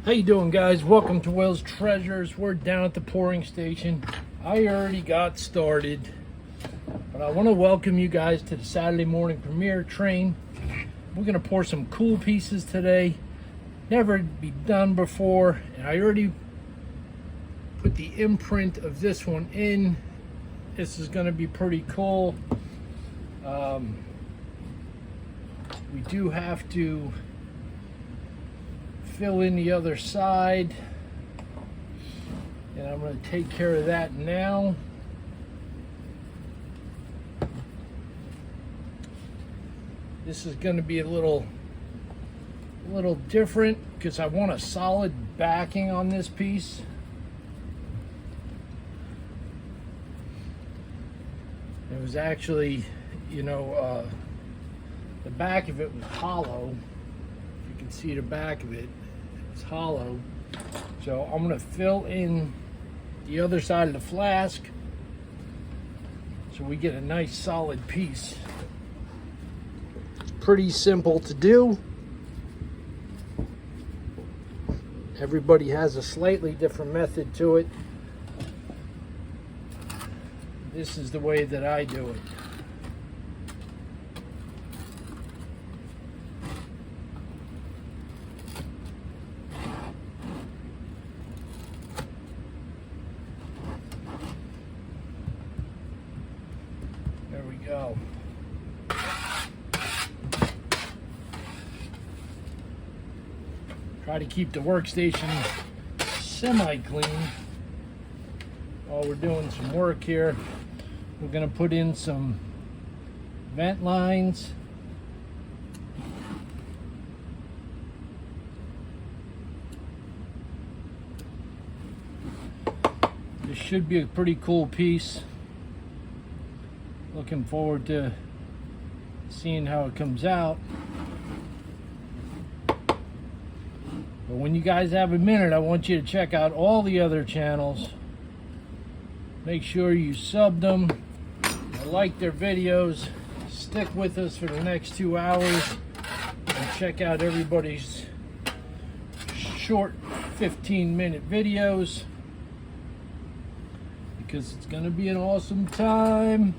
How you doing, guys? Welcome to WillsTreasure. We're down at the pouring station. I already got started, but I want to welcome you guys to the Saturday morning premiere train. We're going to pour some cool pieces today. Never be done before, and I already put the imprint of this one in. This is going to be pretty cool. We do have to fill in the other side, and I'm going to take care of that now. This is going to be a little different because I want a solid backing on this piece. It was actually, the back of it was hollow. You can see the back of it. It's hollow. So I'm going to fill in the other side of the flask so we get a nice solid piece. It's pretty simple to do. Everybody has a slightly different method to it. This is the way that I do it. There we go. Try to keep the workstation semi-clean while we're doing some work here. We're going to put in some vent lines. This should be a pretty cool piece. Looking forward to seeing how it comes out. But when you guys have a minute, I want you to check out all the other channels. Make sure you sub them, like their videos, stick with us for the next 2 hours, and check out everybody's short 15-minute videos, because it's going to be an awesome time.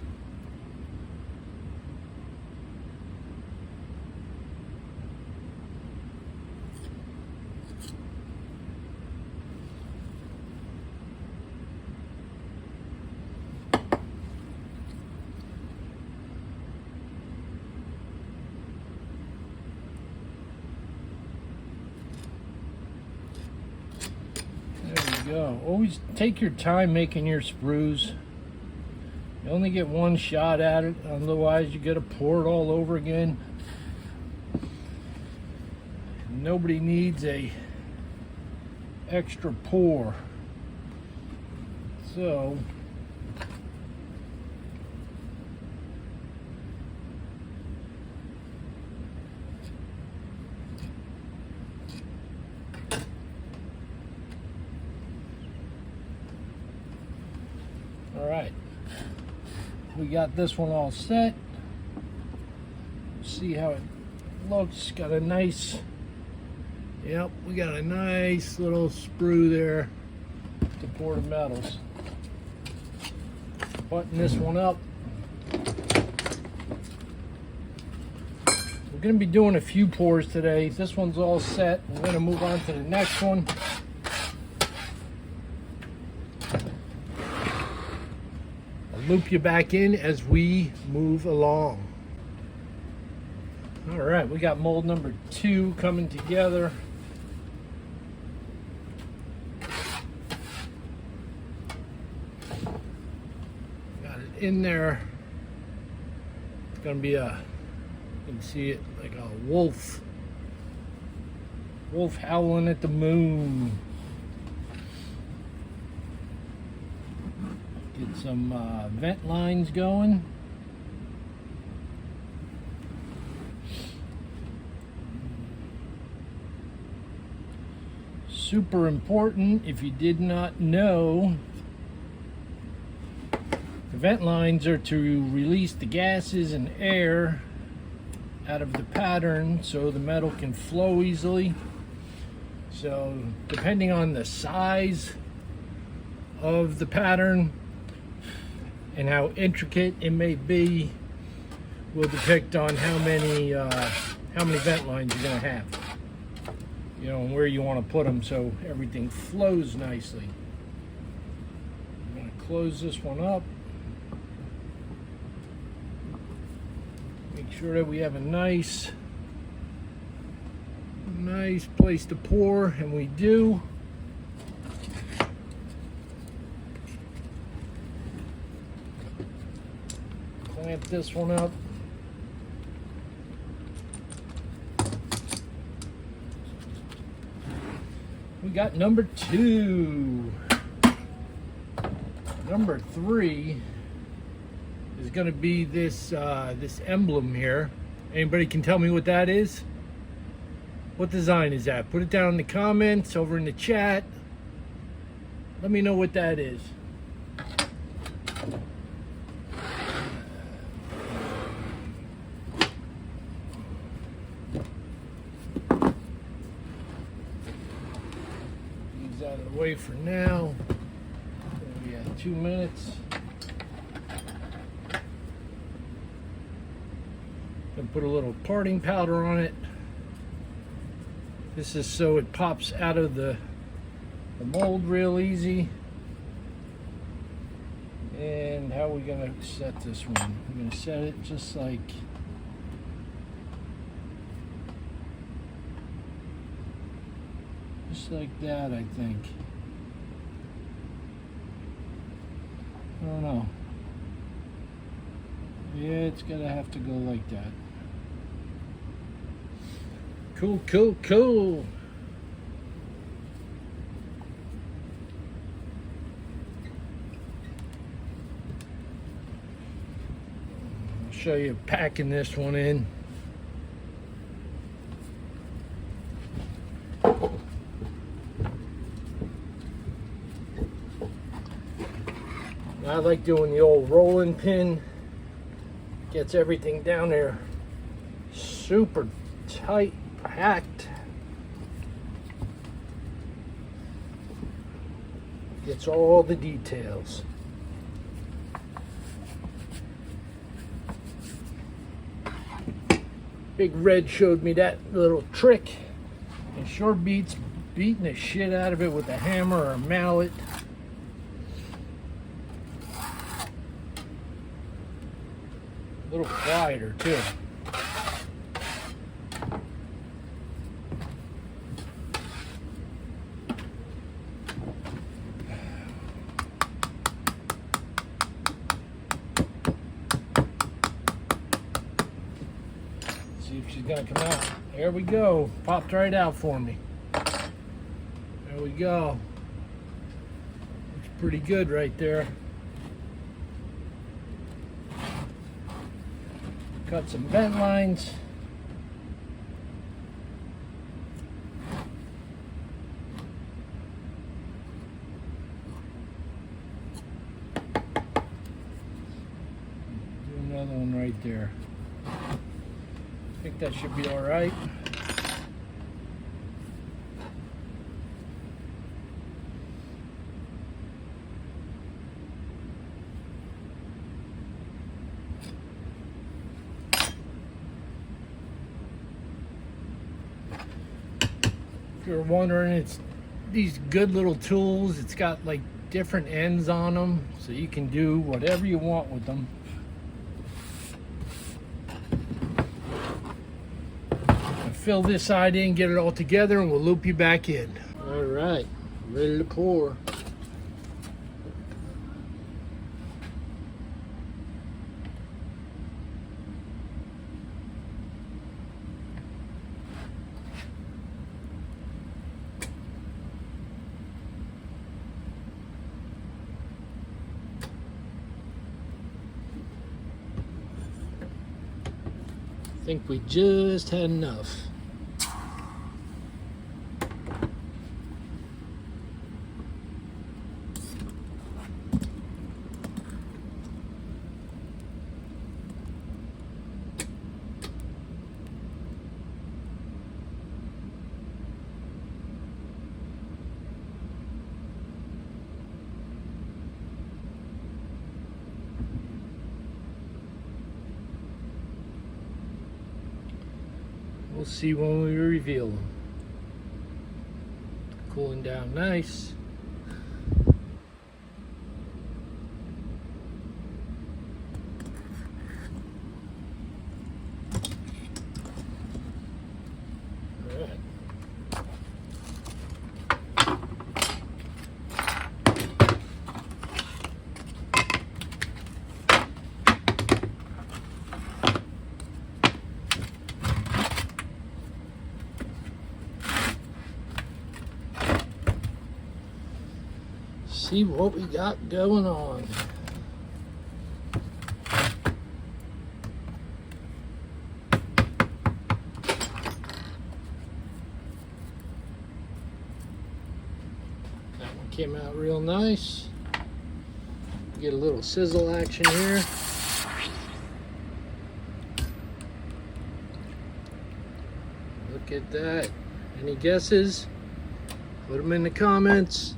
Go. Always take your time making your sprues. You only get one shot at it, otherwise you gotta pour it all over again. Nobody needs a extra pour. So all right, we got this one all set. See how it looks. Got a nice, yep, we got a nice little sprue there to pour the metals. Button this one up. We're going to be doing a few pours today. This one's all set. We're going to move on to the next one. Loop you back in as we move along. All right, we got mold number 2 coming together. Got it in there. It's gonna be you can see it like a wolf howling at the moon. Get some vent lines going. Super important, if you did not know, the vent lines are to release the gases and air out of the pattern so the metal can flow easily. So depending on the size of the pattern and how intricate it may be will depict on how many vent lines you're going to have, you know, and where you want to put them so everything flows nicely. I'm going to close this one up, make sure that we have a nice place to pour, and we do. Clamp this one up. We got number 2. Number 3 is going to be this this emblem here. Anybody can tell me what that is? What design is that? Put it down in the comments, over in the chat. Let me know what that is. These out of the way for now. We got 2 minutes. Gonna put a little parting powder on it. This is so it pops out of the mold real easy. And how are we gonna set this one? We're gonna set it just like that, I think. I don't know. Yeah, it's gonna have to go like that. Cool, cool, cool. I'll show you packing this one in. I like doing the old rolling pin. Gets everything down there super tight, packed. Gets all the details. Big Red showed me that little trick. It sure beats beating the shit out of it with a hammer or a mallet. A little quieter too. See if she's gonna come out. There we go. Popped right out for me. There we go. Looks pretty good right there. Cut some vent lines. Do another one right there. I think that should be all right. If you're wondering, it's these good little tools. It's got like different ends on them, so you can do whatever you want with them. I'll fill this side in, get it all together, and we'll loop you back in. All right, ready to pour. I think we just had enough. see when we reveal them. Cooling down nice. See what we got going on. That one came out real nice. Get a little sizzle action here. Look at that. Any guesses? Put them in the comments.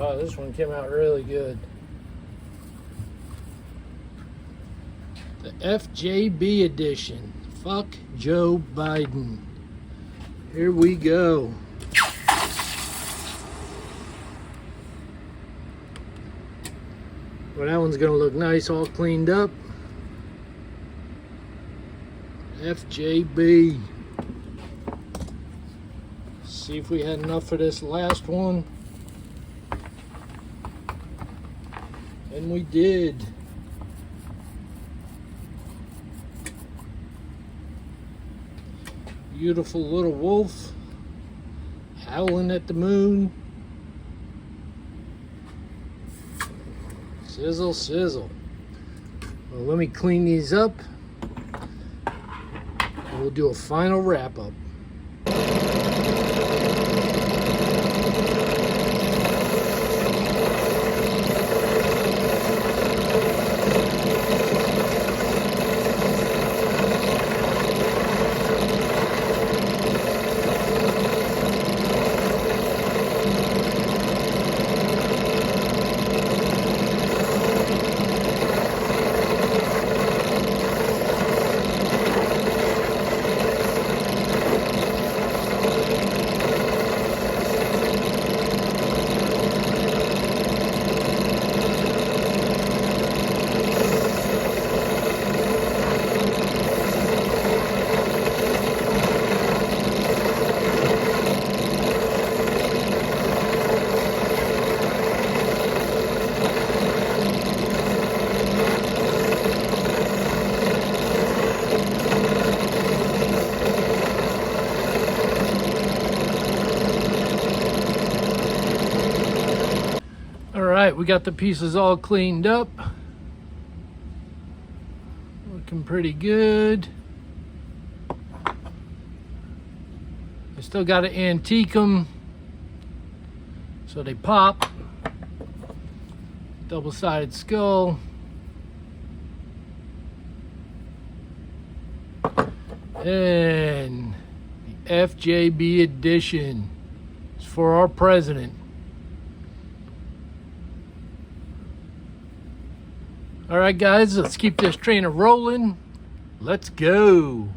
Oh, this one came out really good. The FJB edition. Fuck Joe Biden. Here we go. Well, that one's gonna look nice, all cleaned up. FJB. See if we had enough for this last one. And we did. Beautiful little wolf howling at the moon. Sizzle, sizzle. Well, let me clean these up and we'll do a final wrap up. Alright, we got the pieces all cleaned up. Looking pretty good. I still got to antique them so they pop. Double-sided skull. And the FJB edition is for our president. All right, guys, let's keep this train rolling. Let's go.